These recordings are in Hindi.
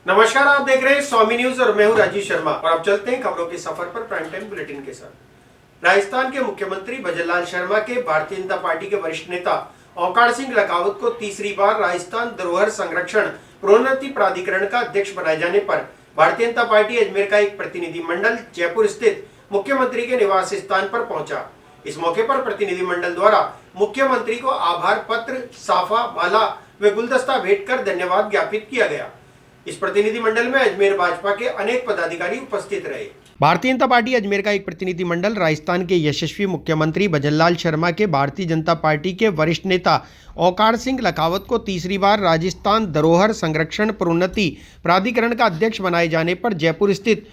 नमस्कार, आप देख रहे हैं स्वामी न्यूज और मैं हूं राजीव शर्मा। और अब चलते हैं खबरों के सफर पर प्राइम टाइम बुलेटिन के साथ। राजस्थान के मुख्यमंत्री भजनलाल शर्मा के भारतीय जनता पार्टी के वरिष्ठ नेता ओंकार सिंह लखावत को तीसरी बार राजस्थान धरोहर संरक्षण प्रोन्नति प्राधिकरण का अध्यक्ष बनाए जाने पर भारतीय जनता पार्टी अजमेर का एक प्रतिनिधिमंडल जयपुर स्थित मुख्यमंत्री के निवास स्थान पर पहुंचा। इस मौके पर प्रतिनिधिमंडल द्वारा मुख्यमंत्री को आभार पत्र, साफा, माला व गुलदस्ता भेंट कर धन्यवाद ज्ञापित किया गया। इस प्रतिनिधिमंडल में अजमेर भाजपा के अनेक पदाधिकारी उपस्थित रहे। भारतीय जनता पार्टी अजमेर का एक प्रतिनिधिमंडल राजस्थान के यशस्वी मुख्यमंत्री भजनलाल शर्मा के भारतीय जनता पार्टी के वरिष्ठ नेता ओंकार सिंह लखावत को तीसरी बार राजस्थान धरोहर संरक्षण प्रोन्नति प्राधिकरण का अध्यक्ष बनाए जाने पर जयपुर स्थित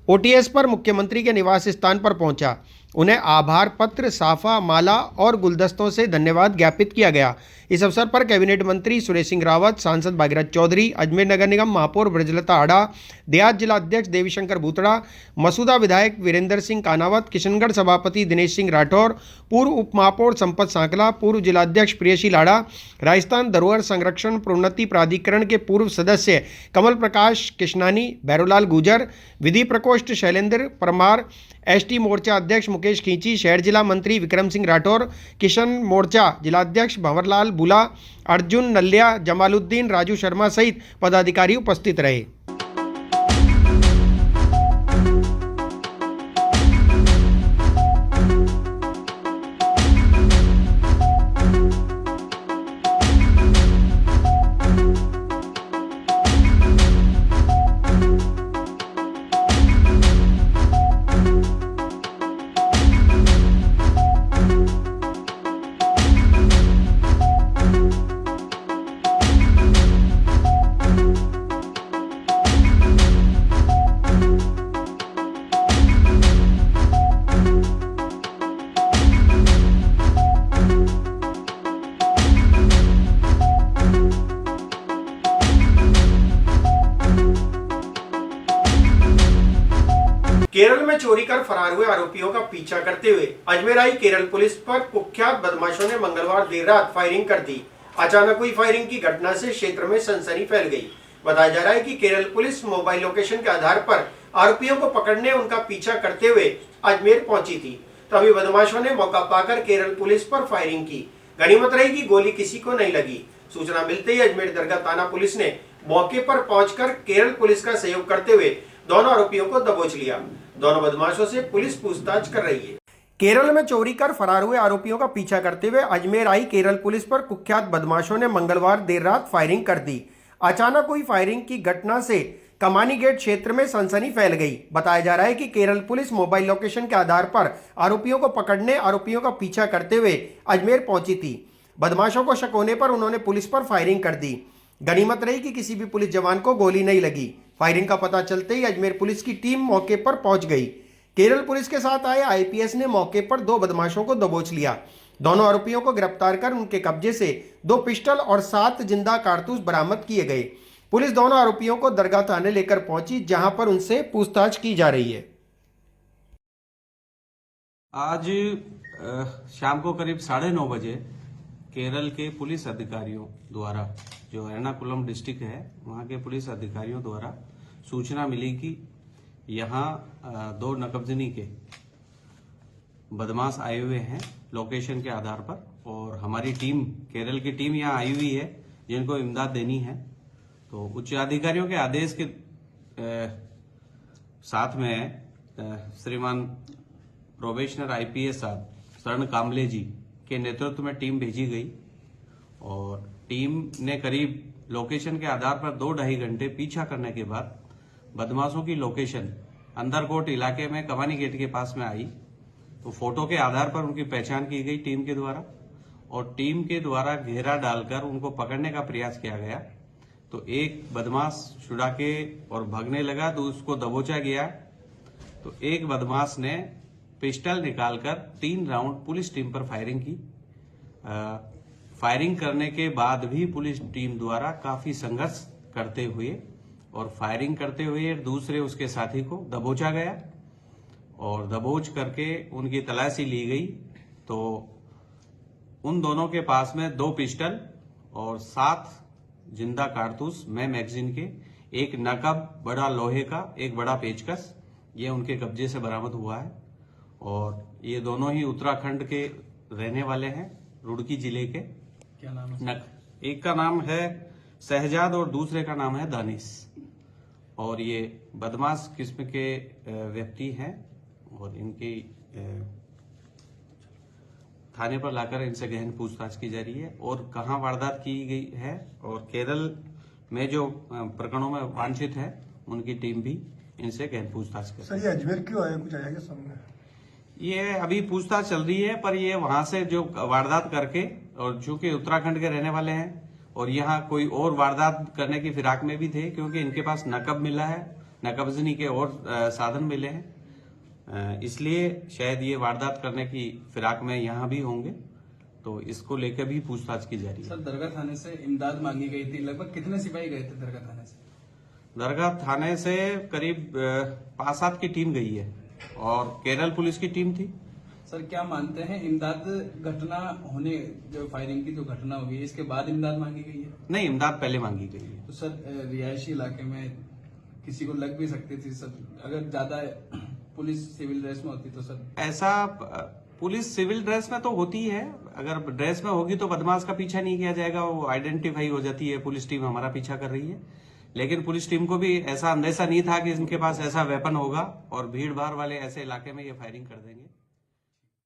ओटीएस पर मुख्यमंत्री के निवास स्थान पर पहुंचा। उन्हें आभार पत्र, साफा, माला और गुलदस्तों से धन्यवाद ज्ञापित किया गया। इस अवसर पर कैबिनेट मंत्री सुरेश सिंह रावत, सांसद भागीरथ चौधरी, अजमेर नगर निगम महापौर ब्रजलता आड़ा, देहात जिला अध्यक्ष देवीशंकर भूतड़ा, मसूदा विधायक वीरेंद्र सिंह कानावत, किशनगढ़ सभापति दिनेश सिंह राठौर, पूर्व उप महापौर संपत सांकला, पूर्व जिलाध्यक्ष प्रियशी लाड़ा, राजस्थान धरोहर संरक्षण प्रोन्नति प्राधिकरण के पूर्व सदस्य कमल प्रकाश किशनानी, भैरोलाल गुजर, विधि प्रकोष्ठ शैलेंद्र परमार, एसटी मोर्चा अध्यक्ष मुकेश खींची, शहर जिला मंत्री विक्रम सिंह राठौर, किशन मोर्चा जिलाध्यक्ष भंवरलाल बुला, अर्जुन नल्या, जमालुद्दीन, राजू शर्मा सहित पदाधिकारी उपस्थित रहे। केरल में चोरी कर फरार हुए आरोपियों का पीछा करते हुए अजमेर आई केरल पुलिस पर कुख्यात बदमाशों ने मंगलवार देर रात फायरिंग कर दी। अचानक हुई फायरिंग की घटना से क्षेत्र में सनसनी फैल गई। बताया जा रहा है कि केरल पुलिस मोबाइल लोकेशन के आधार पर आरोपियों को पकड़ने उनका पीछा करते हुए अजमेर पहुंची थी। तभी बदमाशों ने मौका पाकर केरल पुलिस पर फायरिंग की। गनीमत रही कि गोली किसी को नहीं लगी। सूचना मिलते ही अजमेर दरगाह थाना पुलिस ने मौके पर पहुंचकर केरल पुलिस का सहयोग करते हुए दोनों आरोपियों को दबोच लिया। दोनों बदमाशों से पुलिस पूछताछ कर रही है। केरल में चोरी कर फरार हुए आरोपियों का पीछा करते हुए अजमेर आई केरल पुलिस पर कुख्यात बदमाशों ने मंगलवार देर रात फायरिंग कर दी। अचानक हुई फायरिंग की घटना से कमानी गेट क्षेत्र में सनसनी फैल गई। बताया जा रहा है कि केरल पुलिस मोबाइल लोकेशन के आधार पर आरोपियों को पकड़ने आरोपियों का पीछा करते हुए अजमेर पहुंची थी। बदमाशों को शक होने पर उन्होंने पुलिस पर फायरिंग कर दी। गनीमत रही कि किसी भी पुलिस जवान को गोली नहीं लगी। फायरिंग का पता चलते ही अजमेर पुलिस की टीम मौके पर पहुंच गई। केरल पुलिस के साथ आए आईपीएस ने मौके पर दो बदमाशों को दबोच लिया। दोनों आरोपियों को गिरफ्तार कर उनके कब्जे से 2 पिस्टल और 7 जिंदा कारतूस बरामद किए गए। पुलिस दोनों आरोपियों को दरगाह थाने लेकर पहुंची, जहां पर उनसे पूछताछ की जा रही है। आज शाम को करीब 9:30 बजे केरल के पुलिस अधिकारियों द्वारा, जो एर्नाकुलम डिस्ट्रिक्ट है, वहां के पुलिस अधिकारियों द्वारा सूचना मिली कि यहाँ 2 नकबजनी के बदमाश आए हुए हैं लोकेशन के आधार पर, और हमारी टीम, केरल की टीम यहाँ आई हुई है जिनको इमदाद देनी है। तो उच्च अधिकारियों के आदेश के साथ में श्रीमान प्रोबेशनर आईपीएस साहब शरण कामले जी के नेतृत्व में टीम भेजी गई, और टीम ने करीब लोकेशन के आधार पर 2-2.5 घंटे पीछा करने के बाद बदमाशों की लोकेशन अंदरकोट इलाके में कमानी गेट के पास में आई। तो फोटो के आधार पर उनकी पहचान की गई टीम के द्वारा, और टीम के द्वारा घेरा डालकर उनको पकड़ने का प्रयास किया गया। तो एक बदमाश छुड़ा के और भागने लगा, तो उसको दबोचा गया। तो एक बदमाश ने पिस्टल निकालकर 3 राउंड पुलिस टीम पर फायरिंग की। फायरिंग करने के बाद भी पुलिस टीम द्वारा काफी संघर्ष करते हुए और फायरिंग करते हुए दूसरे उसके साथी को दबोचा गया, और दबोच करके उनकी तलाशी ली गई। तो उन दोनों के पास में 2 पिस्टल और 7 जिंदा कारतूस में मैगजीन के एक नकब, बड़ा लोहे का एक बड़ा पेचकस, ये उनके कब्जे से बरामद हुआ है। और ये दोनों ही उत्तराखंड के रहने वाले हैं, रुड़की जिले के। क्या नाम है? एक का नाम है शहजाद और दूसरे का नाम है दानिश। और ये बदमाश किस्म के व्यक्ति हैं और इनकी थाने पर लाकर इनसे गहन पूछताछ की जा रही है। और कहाँ वारदात की गई है और केरल में जो प्रकरणों में वांछित है उनकी टीम भी इनसे गहन पूछताछ कर रही है। सर, ये अजमेर क्यों आया, कुछ आया क्या सामने? ये अभी पूछताछ चल रही है, पर ये वहां से जो वारदात करके, और चूंकि उत्तराखंड के रहने वाले हैं और यहाँ कोई और वारदात करने की फिराक में भी थे, क्योंकि इनके पास नकब मिला है, नकबजनी के और साधन मिले हैं, इसलिए शायद ये वारदात करने की फिराक में यहाँ भी होंगे। तो इसको लेकर भी पूछताछ की जा रही है। सर, दरगाह थाने से इमदाद मांगी गई थी, लगभग कितने सिपाही गए थे दरगाह थाने से? दरगाह थाने से करीब 5-7 की टीम गई है और केरल पुलिस की टीम थी। सर, क्या मानते हैं इमदाद घटना होने, जो फायरिंग की जो घटना हुई है, इसके बाद इमदाद मांगी गई है? नहीं, इमदाद पहले मांगी गई है। तो सर, रिहायशी इलाके में किसी को लग भी सकती थी सर, अगर ज्यादा पुलिस सिविल ड्रेस में होती तो सर? ऐसा पुलिस सिविल ड्रेस में तो होती है, अगर ड्रेस में होगी तो बदमाश का पीछा नहीं किया जाएगा, वो आइडेंटिफाई हो जाती है, पुलिस टीम हमारा पीछा कर रही है। लेकिन पुलिस टीम को भी ऐसा अंदेशा नहीं था कि इनके पास ऐसा वेपन होगा और भीड़ भाड़ वाले ऐसे इलाके में ये फायरिंग कर देंगे।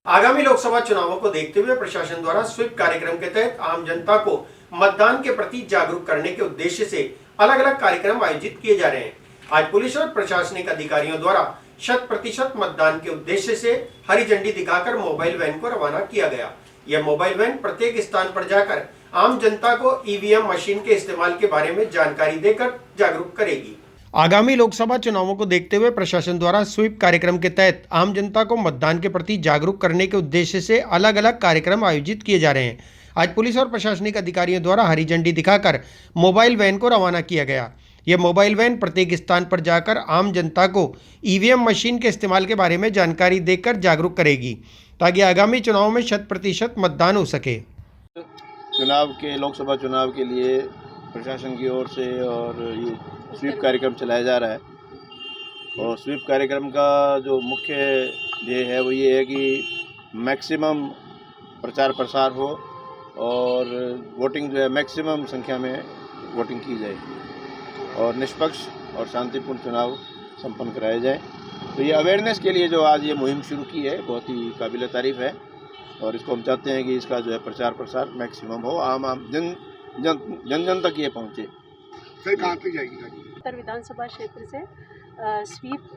आगामी लोकसभा चुनावों को देखते हुए प्रशासन द्वारा स्वीप कार्यक्रम के तहत आम जनता को मतदान के प्रति जागरूक करने के उद्देश्य से अलग अलग कार्यक्रम आयोजित किए जा रहे हैं। आज पुलिस और प्रशासनिक अधिकारियों द्वारा 100% मतदान के उद्देश्य से हरी झंडी दिखाकर मोबाइल वैन को रवाना किया गया। यह मोबाइल वैन प्रत्येक स्थान पर जाकर आम जनता को ईवीएम मशीन के इस्तेमाल के बारे में जानकारी देकर जागरूक करेगी। आगामी लोकसभा चुनावों को देखते हुए प्रशासन द्वारा स्वीप कार्यक्रम के तहत आम जनता को मतदान के प्रति जागरूक करने के उद्देश्य से अलग अलग कार्यक्रम आयोजित किए जा रहे हैं। आज पुलिस और प्रशासनिक अधिकारियों द्वारा हरी झंडी दिखाकर मोबाइल वैन को रवाना किया गया। यह मोबाइल वैन प्रत्येक स्थान पर जाकर आम जनता को ईवीएम मशीन के इस्तेमाल के बारे में जानकारी देकर जागरूक करेगी, ताकि आगामी चुनाव में 100% मतदान हो सके। लोकसभा चुनाव के लिए प्रशासन की ओर से और ये स्वीप कार्यक्रम चलाया जा रहा है। और स्वीप कार्यक्रम का जो मुख्य ध्येय है वो ये है कि मैक्सिमम प्रचार प्रसार हो और वोटिंग जो है मैक्सिमम संख्या में वोटिंग की जाए और निष्पक्ष और शांतिपूर्ण चुनाव संपन्न कराए जाए। तो ये अवेयरनेस के लिए जो आज ये मुहिम शुरू की है बहुत ही काबिल तारीफ़ है और इसको हम चाहते हैं कि इसका जो है प्रचार प्रसार मैक्सिमम हो, आम जन तक ये पहुँचे। सर, कहाँ तक जाएगी गाड़ी? उत्तर विधानसभा क्षेत्र से स्वीप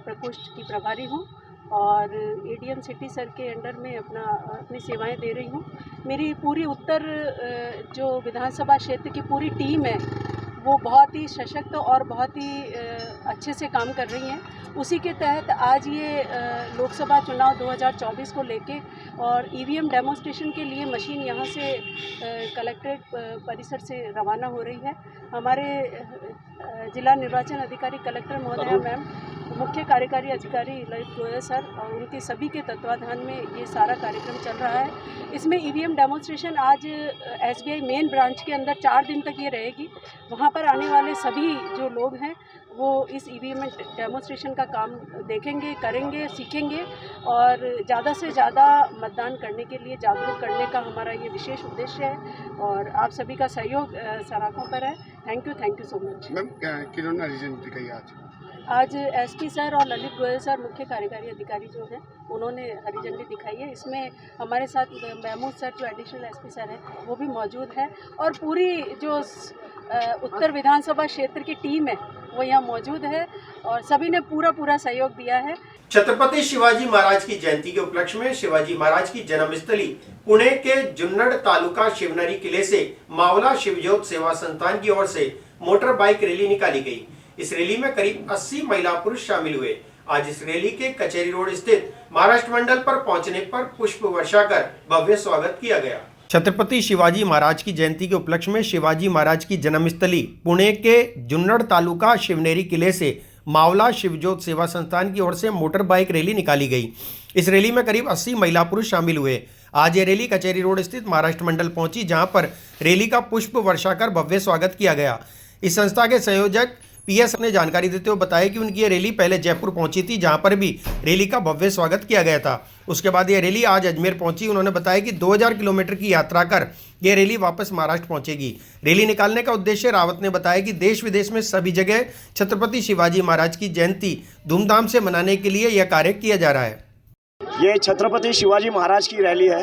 प्रकोष्ठ की प्रभारी हूँ और एडीएम सिटी सर के अंडर में अपनी सेवाएं दे रही हूँ। मेरी पूरी उत्तर जो विधानसभा क्षेत्र की पूरी टीम है वो बहुत ही सशक्त और बहुत ही अच्छे से काम कर रही हैं। उसी के तहत आज ये लोकसभा चुनाव 2024 को लेके और ईवीएम डेमोन्स्ट्रेशन के लिए मशीन यहाँ से कलेक्ट्रेट परिसर से रवाना हो रही है। हमारे जिला निर्वाचन अधिकारी कलेक्टर महोदया मैम, मुख्य कार्यकारी अधिकारी ललित गोयल सर और उनके सभी के तत्वाधान में ये सारा कार्यक्रम चल रहा है। इसमें ईवीएम डेमोन्स्ट्रेशन आज एसबीआई मेन ब्रांच के अंदर 4 दिन तक ये रहेगी। वहाँ पर आने वाले सभी जो लोग हैं वो इस ईवीएम डेमोन्स्ट्रेशन का काम देखेंगे, करेंगे, सीखेंगे और ज़्यादा से ज़्यादा मतदान करने के लिए जागरूक करने का हमारा ये विशेष उद्देश्य है और आप सभी का सहयोग सराखों पर है। Thank you so much. Ma'am, किन्होंने रीजन दिखाई आज एसपी सर और ललित गोयल सर मुख्य कार्यकारी अधिकारी जो हैं उन्होंने हरी झंडी दिखाई है। इसमें हमारे साथ महमूद सर जो एडिशनल एसपी सर हैं वो भी मौजूद है और पूरी जो उत्तर विधानसभा क्षेत्र की टीम है वो यहाँ मौजूद है और सभी ने पूरा सहयोग दिया है। छत्रपति शिवाजी महाराज की जयंती के उपलक्ष्य में शिवाजी महाराज की जन्मस्थली पुणे के जुन्नड़ तालुका शिवनरी किले से मावला शिवजोत सेवा संस्थान की ओर से मोटर बाइक रैली निकाली गई। इस रैली में करीब 80 महिला पुरुष शामिल हुए। आज इस रैली के कचेरी रोड स्थित महाराष्ट्र मंडल पर पहुंचने पर पुष्प वर्षा कर भव्य स्वागत किया गया। छत्रपति शिवाजी महाराज की जयंती के उपलक्ष्य में शिवाजी महाराज की जन्मस्थली पुणे के जुन्नड़ तालुका शिवनेरी किले से मावला शिवजोत सेवा संस्थान की ओर से मोटर बाइक रैली निकाली गई। इस रैली में करीब 80 महिला पुरुष शामिल हुए। आज ये रैली कचेरी रोड स्थित महाराष्ट्र मंडल पहुंची, जहां पर रैली का पुष्प वर्षा कर भव्य स्वागत किया गया। इस संस्था के संयोजक पीएस ने जानकारी देते हुए बताया कि उनकी ये रैली पहले जयपुर पहुंची थी, जहां पर भी रैली का भव्य स्वागत किया गया था। उसके बाद ये रैली आज अजमेर पहुंची। उन्होंने बताया कि 2000 किलोमीटर की यात्रा कर ये रैली वापस महाराष्ट्र पहुंचेगी। रैली निकालने का उद्देश्य रावत ने बताया कि देश विदेश में सभी जगह छत्रपति शिवाजी महाराज की जयंती धूमधाम से मनाने के लिए यह कार्य किया जा रहा है। ये छत्रपति शिवाजी महाराज की रैली है।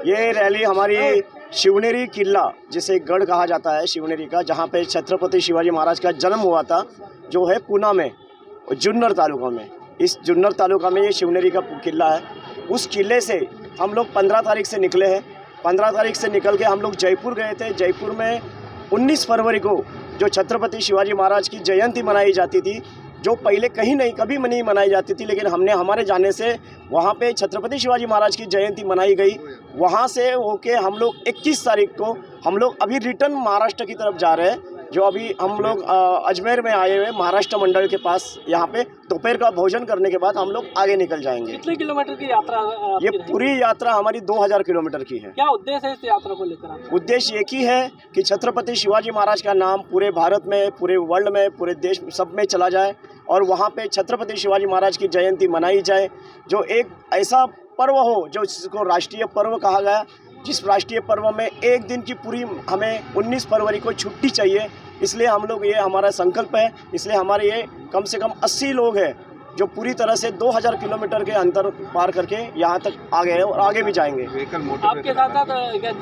ये रैली हमारी शिवनेरी किला, जिसे गढ़ कहा जाता है शिवनेरी का, जहाँ पे छत्रपति शिवाजी महाराज का जन्म हुआ था, जो है पूना में, जुन्नर तालुका में। इस जुन्नर तालुका में ये शिवनेरी का किला है। उस किले से हम लोग 15 तारीख से निकले हैं। 15 तारीख से निकल के हम लोग जयपुर गए थे। जयपुर में 19 फरवरी को जो छत्रपति शिवाजी महाराज की जयंती मनाई जाती थी, जो पहले कहीं नहीं कभी नहीं मनाई जाती थी, लेकिन हमने हमारे जाने से वहाँ पे छत्रपति शिवाजी महाराज की जयंती मनाई गई। वहाँ से होके हम लोग 21 तारीख को हम लोग अभी रिटर्न महाराष्ट्र की तरफ जा रहे हैं। जो अभी हम लोग अजमेर में आए हुए महाराष्ट्र मंडल के पास, यहाँ पे दोपहर का भोजन करने के बाद हम लोग आगे निकल जाएंगे। कितने किलोमीटर की यात्रा ये पूरी यात्रा हमारी 2000 किलोमीटर की है। क्या उद्देश्य है इस यात्रा को लेकर? उद्देश्य एक ही है कि छत्रपति शिवाजी महाराज का नाम पूरे भारत में, पूरे वर्ल्ड में, पूरे देश सब में चला जाए और वहाँ पे छत्रपति शिवाजी महाराज की जयंती मनाई जाए। जो एक ऐसा पर्व हो जो जिसको राष्ट्रीय पर्व कहा गया, जिस राष्ट्रीय पर्व में एक दिन की पूरी हमें 19 फरवरी को छुट्टी चाहिए। इसलिए हम लोग, ये हमारा संकल्प है। इसलिए हमारे ये कम से कम 80 लोग हैं जो पूरी तरह से 2000 किलोमीटर के अंतर पार करके यहाँ तक आ गए हैं और आगे भी जाएंगे। आपके साथ साथ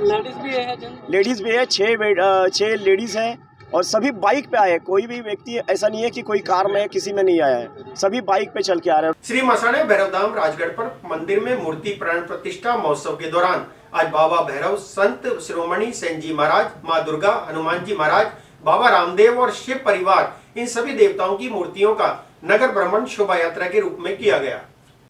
लेडीज भी है? लेडीज़ भी है, 6 लेडीज़ हैं और सभी बाइक पे आए। कोई भी व्यक्ति ऐसा नहीं है कि कोई कार में किसी में नहीं आया है, सभी बाइक पे चल के आ रहे हैं। श्री मसाणे भैरवधाम राजगढ़ पर मंदिर में मूर्ति प्राण प्रतिष्ठा महोत्सव के दौरान आज बाबा भैरव, संत शिरोमणि सेन जी महाराज, माँ दुर्गा, हनुमान जी महाराज, बाबा रामदेव और शिव परिवार, इन सभी देवताओं की मूर्तियों का नगर भ्रमण शोभा यात्रा के रूप में किया गया।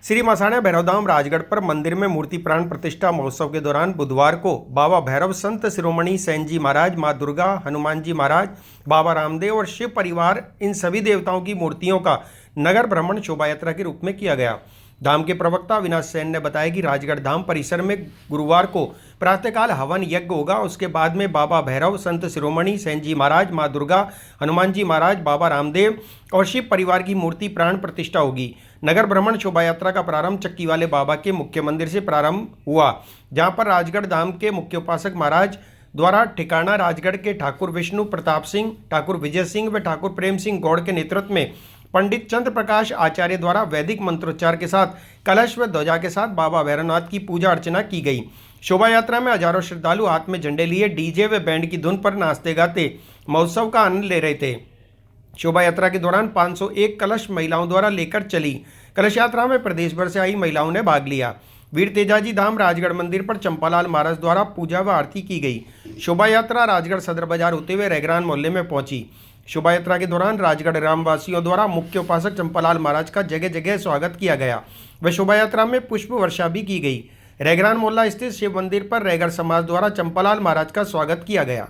श्री मसाणे भैरवधाम राजगढ़ पर मंदिर में मूर्ति प्राण प्रतिष्ठा महोत्सव के दौरान बुधवार को बाबा भैरव, संत शिरोमणि सेन जी महाराज, माँ दुर्गा, हनुमान जी महाराज, बाबा रामदेव और शिव परिवार, इन सभी देवताओं की मूर्तियों का नगर भ्रमण शोभा यात्रा के रूप में किया गया। धाम के प्रवक्ता अविनाश सेन ने बताया कि राजगढ़ धाम परिसर में गुरुवार को प्रातःकाल हवन यज्ञ होगा। उसके बाद में बाबा भैरव, संत शिरोमणि सेन जी महाराज, माँ दुर्गा, हनुमान जी महाराज, बाबा रामदेव और शिव परिवार की मूर्ति प्राण प्रतिष्ठा होगी। नगर भ्रमण शोभा यात्रा का प्रारंभ चक्की वाले बाबा के मुख्य मंदिर से प्रारंभ हुआ, जहाँ पर राजगढ़ धाम के मुख्य उपासक महाराज द्वारा ठिकाना राजगढ़ के ठाकुर विष्णु प्रताप सिंह, ठाकुर विजय सिंह व ठाकुर प्रेम सिंह गौड़ के नेतृत्व में पंडित चंद्र प्रकाश आचार्य द्वारा वैदिक मंत्रोच्चार के साथ कलश व ध्वजा के साथ बाबा भैरवनाथ की पूजा अर्चना की गई। शोभा यात्रा में हजारों श्रद्धालु हाथ में झंडे लिए डीजे व बैंड की धुन पर नाचते गाते महोत्सव का आनंद ले रहे थे। शोभा यात्रा के दौरान 501 कलश महिलाओं द्वारा लेकर चली। कलश यात्रा में प्रदेश भर से आई महिलाओं ने भाग लिया। वीर तेजाजी धाम राजगढ़ मंदिर पर चंपालाल महाराज द्वारा पूजा व आरती की गई। शोभा यात्रा राजगढ़ सदर बाजार होते हुए रेगरान मोहल्ले में पहुंची। शोभा यात्रा के दौरान राजगढ़ ग्रामवासियों द्वारा मुख्य उपासक चंपालाल महाराज का जगह जगह स्वागत किया गया व शोभा यात्रा में पुष्प वर्षा भी की गई। रेगरान मोहल्ला स्थित शिव मंदिर पर रैगर समाज द्वारा चंपालाल महाराज का स्वागत किया गया।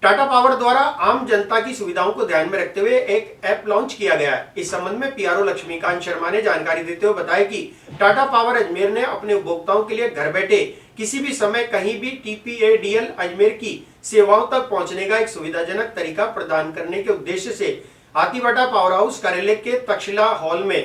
टाटा पावर द्वारा आम जनता की सुविधाओं को ध्यान में रखते हुए एक ऐप लॉन्च किया गया है। इस संबंध में पीआरओ लक्ष्मीकांत शर्मा ने जानकारी देते हुए बताया कि टाटा पावर अजमेर ने अपने उपभोक्ताओं के लिए घर बैठे किसी भी समय कहीं भी TPADL अजमेर की सेवाओं तक पहुंचने का एक सुविधाजनक तरीका प्रदान करने के उद्देश्य से हाथीवाटा पावर हाउस कार्यालय के तक्षशिला हॉल में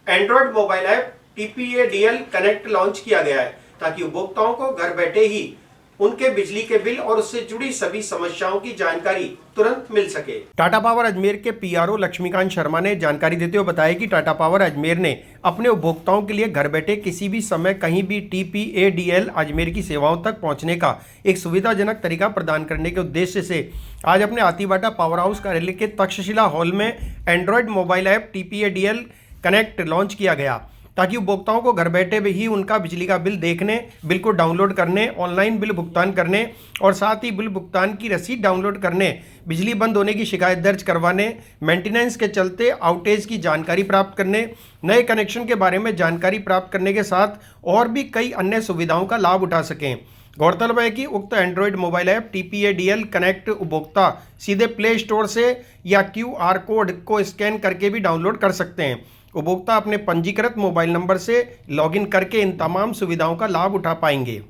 Android mobile app TPADL connect launch किया गया है, ताकि उपभोक्ताओं को घर बैठे ही उनके बिजली के बिल और उससे जुड़ी सभी समस्याओं की जानकारी तुरंत मिल सके। टाटा पावर अजमेर के पीआरओ लक्ष्मीकांत शर्मा ने जानकारी देते हुए बताया कि टाटा पावर अजमेर ने अपने उपभोक्ताओं के लिए घर बैठे किसी भी समय कहीं भी TPADL अजमेर की सेवाओं तक पहुंचने का एक सुविधाजनक तरीका प्रदान करने के उद्देश्य से आज अपने हाथीवाटा पावर हाउस कार्यालय के तक्षशिला हॉल में Android mobile app TPADL connect launch किया गया, ताकि उपभोक्ताओं को घर बैठे भी ही उनका बिजली का बिल देखने, बिल को डाउनलोड करने, ऑनलाइन बिल भुगतान करने और साथ ही बिल भुगतान की रसीद डाउनलोड करने, बिजली बंद होने की शिकायत दर्ज करवाने, मेंटेनेंस के चलते आउटेज की जानकारी प्राप्त करने, नए कनेक्शन के बारे में जानकारी प्राप्त करने के साथ और भी कई अन्य सुविधाओं का लाभ उठा सकें। गौरतलब है कि उक्त Android mobile app TPADL connect उपभोक्ता सीधे प्ले स्टोर से या QR कोड को स्कैन करके भी डाउनलोड कर सकते हैं। उपभोक्ता अपने पंजीकृत मोबाइल नंबर से लॉगिन करके इन तमाम सुविधाओं का लाभ उठा पाएंगे।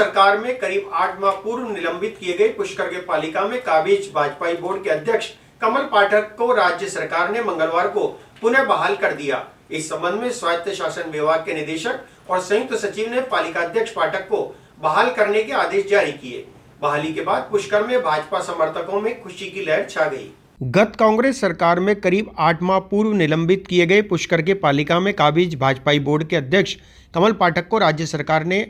सरकार में करीब 8 माह पूर्व निलंबित किए गए पुष्कर के पालिका में काबिज भाजपा बोर्ड के अध्यक्ष कमल पाठक को राज्य सरकार ने मंगलवार को पुनः बहाल कर दिया। इस संबंध में स्वायत्त शासन विभाग के निदेशक और संयुक्त सचिव ने पालिका अध्यक्ष पाठक को बहाल करने के आदेश जारी किए। बहाली के बाद पुष्कर में भाजपा समर्थकों में खुशी की लहर छा गई। गत कांग्रेस सरकार में करीब 8 माह पूर्व निलंबित किए गए पुष्कर के पालिका में काबिज भाजपा बोर्ड के अध्यक्ष कमल पाठक को राज्य सरकार ने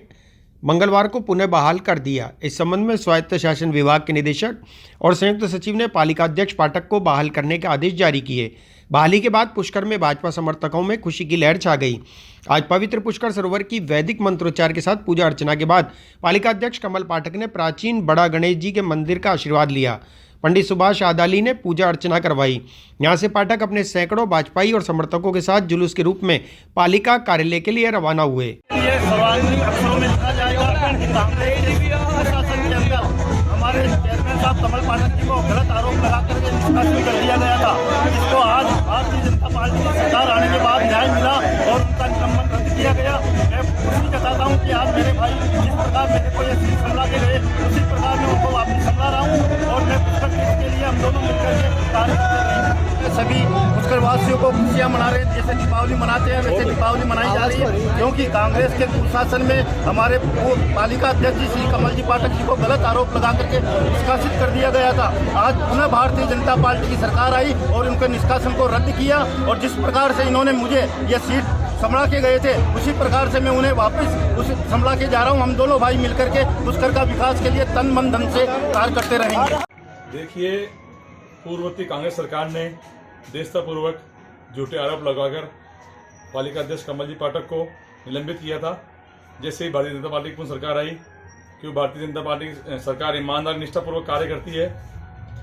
मंगलवार को पुनः बहाल कर दिया। इस संबंध में स्वायत्त शासन विभाग के निदेशक और संयुक्त सचिव ने पालिका अध्यक्ष पाठक को बहाल करने के आदेश जारी किए। बहाली के बाद पुष्कर में भाजपा समर्थकों में खुशी की लहर छा गई। आज पवित्र पुष्कर सरोवर की वैदिक मंत्रोच्चार के साथ पूजा अर्चना के बाद पालिका अध्यक्ष कमल पाठक ने प्राचीन बड़ा गणेश जी के मंदिर का आशीर्वाद लिया। पंडित सुभाष आदाली ने पूजा अर्चना करवाई। यहां से पाठक अपने सैकड़ों भाजपाई और समर्थकों के साथ जुलूस के रूप में पालिका कार्यालय के लिए रवाना हुए। ये सार्वजनिक अक्षरों में लिखा जाएगा प्रशासन के अंदर हमारे चेयरमैन साहब कमल पाठक जी को गलत आरोप लगा करके निष्कासित कर दिया गया था, जिसको आज भारतीय जनता पार्टी की सरकार आने के बाद न्याय मिला और उनका निलंबन रद्द किया गया। मैं खुशी जताता हूँ कि आज मेरे भाई जिस प्रकार मेरे को ये सीट संभला के गए उसी प्रकार मैं उनको वापस संभला रहा हूँ और मैं पुष्कर के लिए हम दोनों मिलकर के कार्य करते रहेंगे। सभी पुष्करवासियों को खुशियाँ मना रहे हैं, जैसे दीपावली मनाते हैं वैसे दीपावली मनाई जा रही है, क्योंकि कांग्रेस के दुशासन में हमारे पालिका अध्यक्ष जी श्री कमल जी पाठक जी को गलत आरोप लगा करके निष्कासित कर दिया गया था। आज पुनः भारतीय जनता पार्टी की सरकार आई और उनके निष्कासन को रद्द किया और जिस प्रकार से इन्होंने मुझे यह सीट संभला के गए थे उसी प्रकार से मैं उन्हें वापस उस संभला के जा रहा हूं। हम दोनों भाई मिलकर के पुष्कर का विकास के लिए तन मन धन से कार्य करते रहेंगे। देखिए, पूर्ववर्ती कांग्रेस सरकार ने देशतापूर्वक झूठे आरोप लगाकर पालिका अध्यक्ष कमल जी पाठक को निलंबित किया था। जैसे ही भारतीय जनता पार्टी की सरकार आई, क्योंकि भारतीय जनता पार्टी सरकार ईमानदार निष्ठापूर्वक कार्य करती है।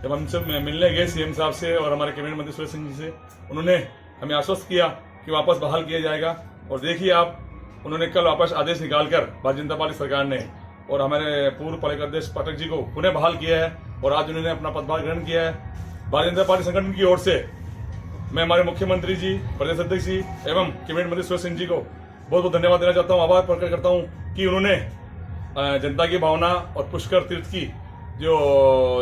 जब हमसे मिलने गए सीएम साहब से और हमारे कैबिनेट मंत्री सुरेश सिंह जी से, उन्होंने हमें आश्वस्त किया कि वापस बहाल किया जाएगा। और देखिए आप, उन्होंने कल वापस आदेश निकालकर भारतीय जनता पार्टी सरकार ने और हमारे पूर्व पालिका अध्यक्ष पाठक जी को पुनः बहाल किया है और आज उन्होंने अपना पदभार ग्रहण किया है। भारतीय जनता पार्टी संगठन की ओर से मैं हमारे मुख्यमंत्री जी, प्रदेश अध्यक्ष जी एवं कैबिनेट मंत्री सुरेश सिंह जी को बहुत बहुत धन्यवाद देना चाहता हूँ, आभार प्रकट करता हूँ कि उन्होंने जनता की भावना और पुष्कर तीर्थ की जो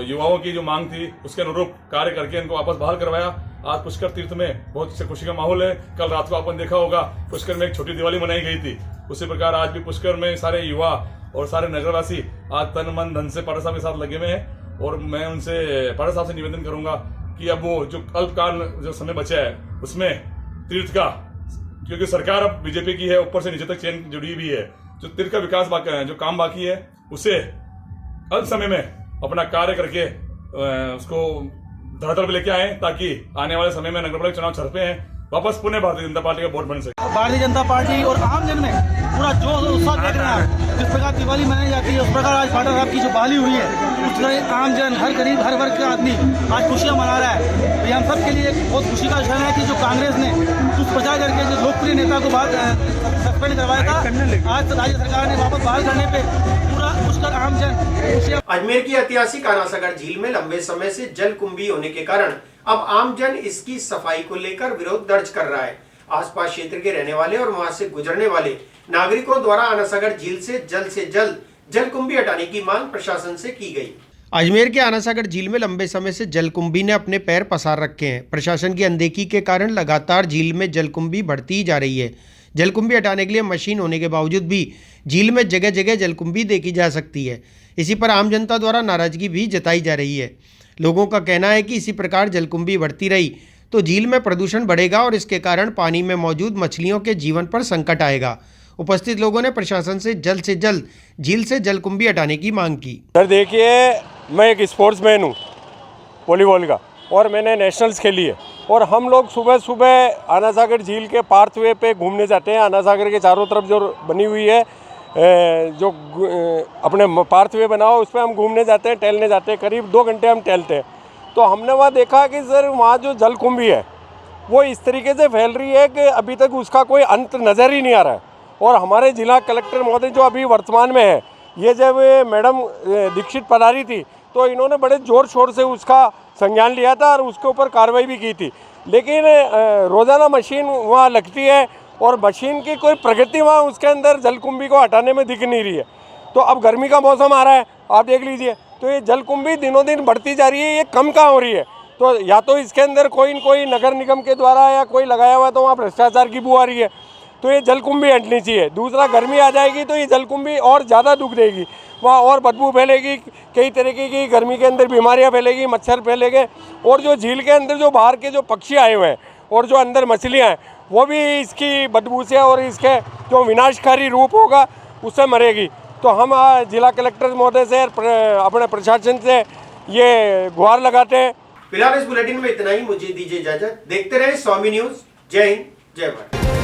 युवाओं की जो मांग थी उसके अनुरूप कार्य करके इनको वापस बहाल करवाया। आज पुष्कर तीर्थ में बहुत खुशी का माहौल है। कल रात को आपने देखा होगा पुष्कर में एक छोटी दिवाली मनाई गई थी, उसी प्रकार आज भी पुष्कर में सारे युवा और सारे नगरवासी आज तन मन धन से पाठक साहब के साथ लगे हुए हैं। और मैं उनसे पाठक साहब से निवेदन करूंगा कि अब वो जो अल्पकाल जो समय बचा है उसमें तीर्थ का, क्योंकि सरकार अब बीजेपी की है, ऊपर से नीचे तक चेन जुड़ी हुई है, जो तीर्थ का विकास बाकी है, जो काम बाकी है उसे अल्प समय में अपना कार्य करके उसको धरातल पर लेके आए, ताकि आने वाले समय में नगर पालिका चुनाव छरपे हैं वापस पुनः भारतीय जनता पार्टी का वोट बन सके। भारतीय जनता पार्टी और आम जन में पूरा जोश और उत्साह देख रहे हैं। जिस प्रकार दिवाली मनाई जाती है उस प्रकार आज पाठक साहब की जो बहाली हुई है उस तरह आम जन, हर गरीब, हर वर्ग का आदमी आज खुशियां मना रहा है। तो हम सब के लिए एक बहुत खुशी का क्षण है कि जो कांग्रेस ने दुष्प्रचार करके जो लोकप्रिय नेता को सस्पेंड करवाया था, आज राज्य सरकार ने वापस बहाल करने पे पूरा पुष्कर आम जन। अजमेर की ऐतिहासिक आनासागर झील में लंबे समय से जलकुंभी होने के कारण अब आम जन इसकी सफाई को लेकर विरोध दर्ज कर रहा है। आसपास क्षेत्र के रहने वाले और वहां से गुजरने वाले नागरिकों द्वारा आनासागर झील से जल्द जलकुंभी हटाने की मांग प्रशासन से की गई। अजमेर के आनासागर झील में लंबे समय से जलकुंभी ने अपने पैर पसार रखे हैं। प्रशासन की अनदेखी के कारण लगातार झील में जलकुंभी बढ़ती ही जा रही है। जलकुंभी हटाने के लिए मशीन होने के बावजूद भी झील में जगह जगह जलकुंभी देखी जा सकती है। इसी पर आम जनता द्वारा नाराजगी भी जताई जा रही है। लोगों का कहना है कि इसी प्रकार जलकुंभी बढ़ती रही तो झील में प्रदूषण बढ़ेगा और इसके कारण पानी में मौजूद मछलियों के जीवन पर संकट आएगा। उपस्थित लोगों ने प्रशासन से जल्द झील से जलकुंभी हटाने की मांग की। सर देखिए, मैं एक स्पोर्ट्समैन हूँ वॉलीबॉल का और मैंने नेशनल्स खेली है और हम लोग सुबह सुबह आनासागर झील के पार्थवे पे घूमने जाते हैं। आनासागर के चारों तरफ जो बनी हुई है जो अपने पार्थवे बना हो उस पर हम घूमने जाते हैं, टहलने जाते हैं। करीब 2 घंटे हम टहलते हैं तो हमने वहाँ देखा कि सर वहाँ जो जलकुंभी है वो इस तरीके से फैल रही है कि अभी तक उसका कोई अंत नज़र ही नहीं आ रहा है। और हमारे जिला कलेक्टर महोदय जो अभी वर्तमान में है, ये जब मैडम दीक्षित पधारी थी तो इन्होंने बड़े ज़ोर शोर से उसका संज्ञान लिया था और उसके ऊपर कार्रवाई भी की थी। लेकिन रोज़ाना मशीन वहाँ लगती है और मशीन की कोई प्रगति वहाँ उसके अंदर जलकुंभी को हटाने में दिख नहीं रही है। तो अब गर्मी का मौसम आ रहा है, आप देख लीजिए, तो ये जलकुंभी दिनों दिन बढ़ती जा रही है, ये कम कहाँ हो रही है। तो या तो इसके अंदर कोई न कोई नगर निगम के द्वारा या कोई लगाया हुआ है, तो वहाँ भ्रष्टाचार की बू आ रही है, तो ये जलकुंभी हटनी चाहिए। दूसरा, गर्मी आ जाएगी तो ये जलकुंभी और ज़्यादा दुख देगी, वहाँ और बदबू फैलेगी, कई तरीके की गर्मी के अंदर बीमारियाँ फैलेगी, मच्छर फैलेंगे, और जो झील के अंदर जो बाहर के जो पक्षी आए हुए हैं और जो अंदर मछलियाँ हैं वो भी इसकी बदबू से और इसके जो विनाशकारी रूप होगा उससे मरेगी। तो हम जिला कलेक्टर महोदय से अपने प्रशासन से ये गुहार लगाते हैं। फिलहाल इस बुलेटिन में इतना ही, मुझे दीजिए इजाजत। देखते रहे स्वामी न्यूज। जय हिंद, जय भारत।